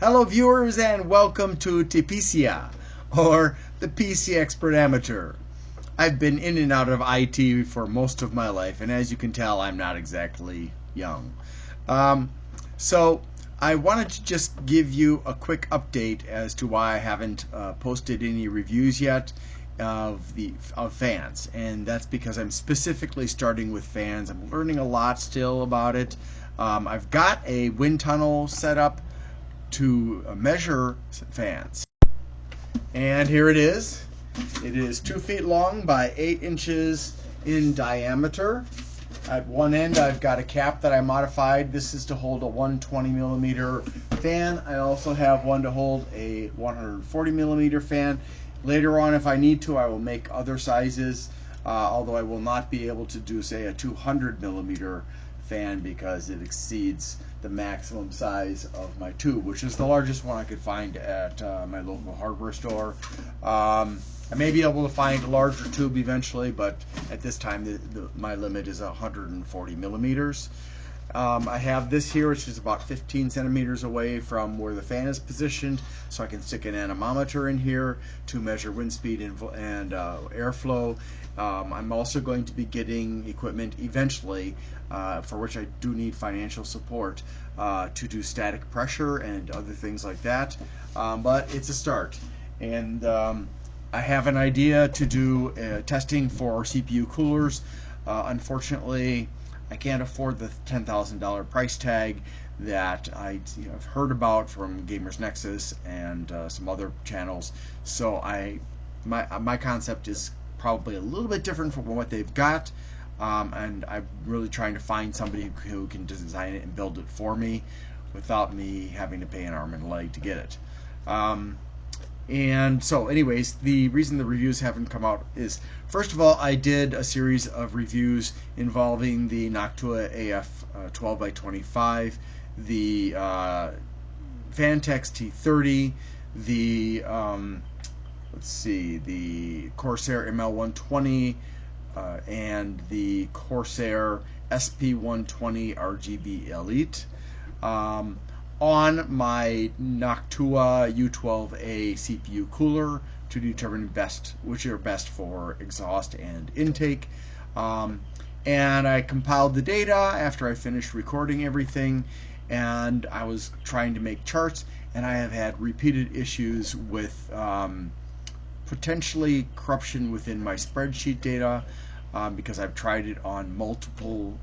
Hello viewers and welcome to TPCA, or the PC Expert Amateur. I've been in and out of IT for most of my life, and as you can tell, I'm not exactly young. So I wanted to just give you a quick update as to why I haven't posted any reviews yet of fans, and that's because I'm specifically starting with fans. I'm learning a lot still about it. I've got a wind tunnel set up to measure fans, and here it is. It is 2 feet long by 8 inches in diameter. At one end I've got a cap that I modified. This is to hold a 120 millimeter fan. I also have one to hold a 140 millimeter fan. Later on, if I need to, I will make other sizes, although I will not be able to do, say, a 200 millimeter fan because it exceeds the maximum size of my tube, which is the largest one I could find at my local hardware store. I may be able to find a larger tube eventually, but at this time my limit is 140 millimeters. I have this here, which is about 15 centimeters away from where the fan is positioned, so I can stick an anemometer in here to measure wind speed and airflow. I'm also going to be getting equipment eventually, for which I do need financial support, to do static pressure and other things like that. But it's a start. And I have an idea to do testing for CPU coolers. Unfortunately, I can't afford the $10,000 price tag that I've heard about from Gamers Nexus and some other channels. So my concept is probably a little bit different from what they've got, and I'm really trying to find somebody who can design it and build it for me without me having to pay an arm and a leg to get it. And so anyways, the reason the reviews haven't come out is, first of all, I did a series of reviews involving the Noctua AF 12x25, the Phanteks T30, the the Corsair ML120, and the Corsair SP120 RGB Elite. On my Noctua U12A CPU cooler to determine which are best for exhaust and intake. And I compiled the data after I finished recording everything, and I was trying to make charts, and I have had repeated issues with potentially corruption within my spreadsheet data, because I've tried it on multiple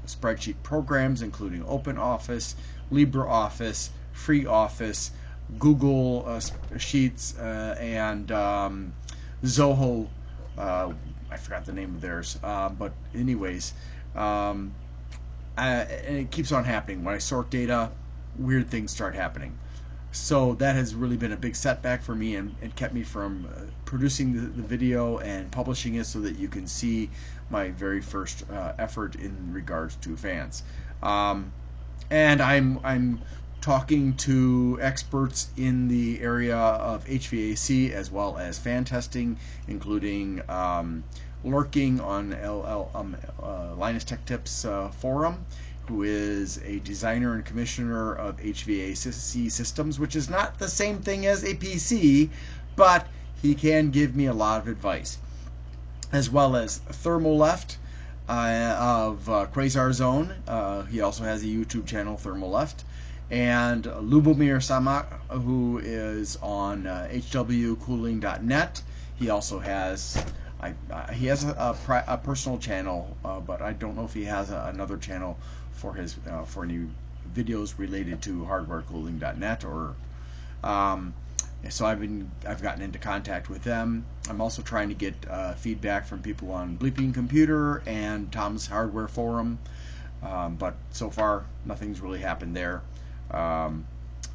spreadsheet programs, including OpenOffice, LibreOffice, FreeOffice, Google Sheets, and Zoho. I forgot the name of theirs, but anyways, and it keeps on happening. When I sort data, weird things start happening. So that has really been a big setback for me, and kept me from producing the video and publishing it so that you can see my very first effort in regards to fans. And I'm talking to experts in the area of HVAC as well as fan testing, including lurking on Linus Tech Tips forum, who is a designer and commissioner of HVAC systems, which is not the same thing as a PC, but he can give me a lot of advice. As well as ThermoLeft of Quasar Zone. He also has a YouTube channel, ThermoLeft. And Lubomir Samak, who is on hwcooling.net. He also has a personal channel, but I don't know if he has another channel for his for any videos related to hardwarecooling.net or. So I've gotten into contact with them. I'm also trying to get feedback from people on Bleeping Computer and Tom's Hardware Forum, but so far nothing's really happened there.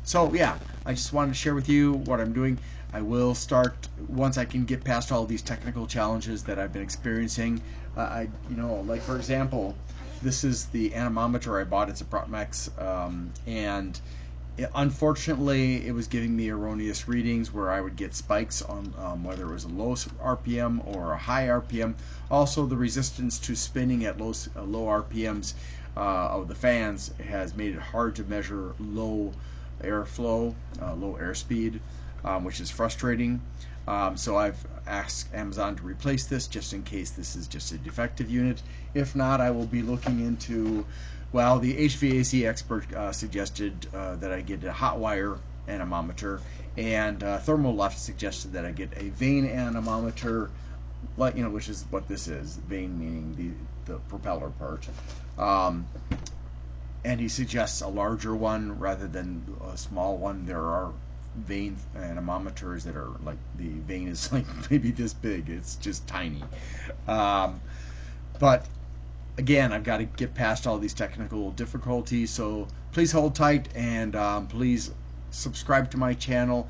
So yeah, I just wanted to share with you what I'm doing. I will start once I can get past all these technical challenges that I've been experiencing. Like for example, this is the anemometer I bought. It's a Protmex, and unfortunately, it was giving me erroneous readings where I would get spikes on whether it was a low RPM or a high RPM. Also, the resistance to spinning at low RPMs of the fans has made it hard to measure low airflow, low airspeed, which is frustrating. So I've asked Amazon to replace this just in case this is just a defective unit. If not, I will be looking into, well, the HVAC expert suggested that I get a hot wire anemometer, and Thermoleft suggested that I get a vane anemometer, like, you know, which is what this is, vane meaning the propeller part. And he suggests a larger one rather than a small one. There are vane anemometers that are like, the vane is like maybe this big. It's just tiny. But again, I've got to get past all these technical difficulties, so please hold tight, and please subscribe to my channel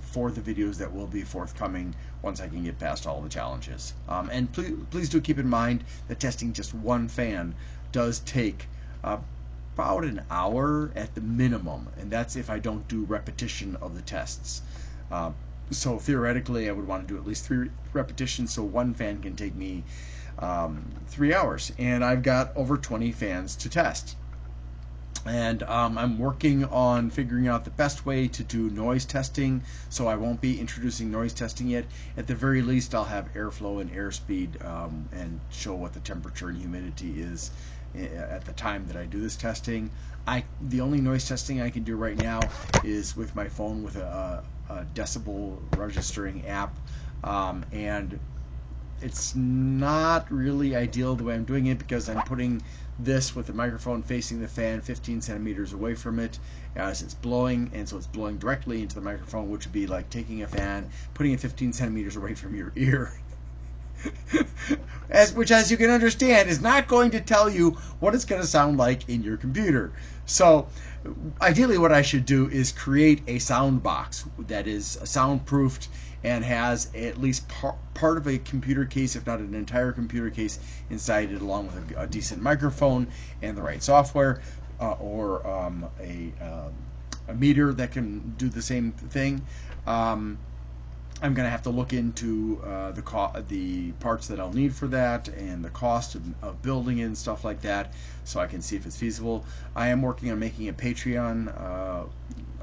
for the videos that will be forthcoming once I can get past all the challenges. And please do keep in mind that testing just one fan does take about an hour at the minimum, and that's if I don't do repetition of the tests. So theoretically I would want to do at least 3 repetitions, so one fan can take me 3 hours, and I've got over 20 fans to test. And I'm working on figuring out the best way to do noise testing, so I won't be introducing noise testing yet. At the very least, I'll have airflow and airspeed and show what the temperature and humidity is at the time that I do this testing. The only noise testing I can do right now is with my phone with a decibel registering app, and it's not really ideal the way I'm doing it, because I'm putting this with the microphone facing the fan 15 centimeters away from it as it's blowing, and so it's blowing directly into the microphone, which would be like taking a fan, putting it 15 centimeters away from your ear. Which, as you can understand, is not going to tell you what it's going to sound like in your computer. So ideally what I should do is create a sound box that is soundproofed and has at least part of a computer case, if not an entire computer case, inside it, along with a decent microphone and the right software, or a meter that can do the same thing. I'm going to have to look into the parts that I'll need for that, and the cost of building it and stuff like that, so I can see if it's feasible. I am working on making a Patreon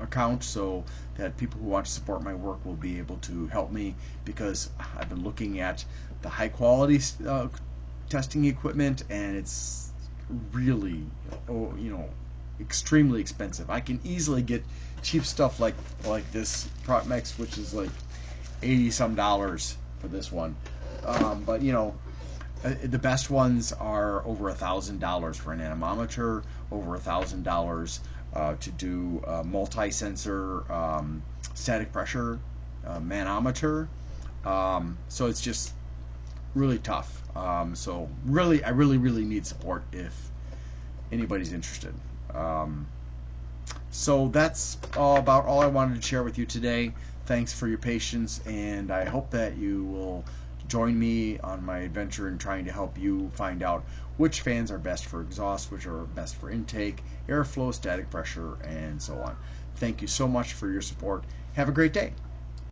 account so that people who want to support my work will be able to help me, because I've been looking at the high quality testing equipment, and it's really, extremely expensive. I can easily get cheap stuff like this ProtMex, which is like $80-some for this one, but the best ones are over $1,000 for an anemometer, over $1,000 to do a multi-sensor static pressure manometer. So it's just really tough. So I really need support if anybody's interested. So that's about all I wanted to share with you today. Thanks for your patience, and I hope that you will join me on my adventure in trying to help you find out which fans are best for exhaust, which are best for intake, airflow, static pressure, and so on. Thank you so much for your support. Have a great day.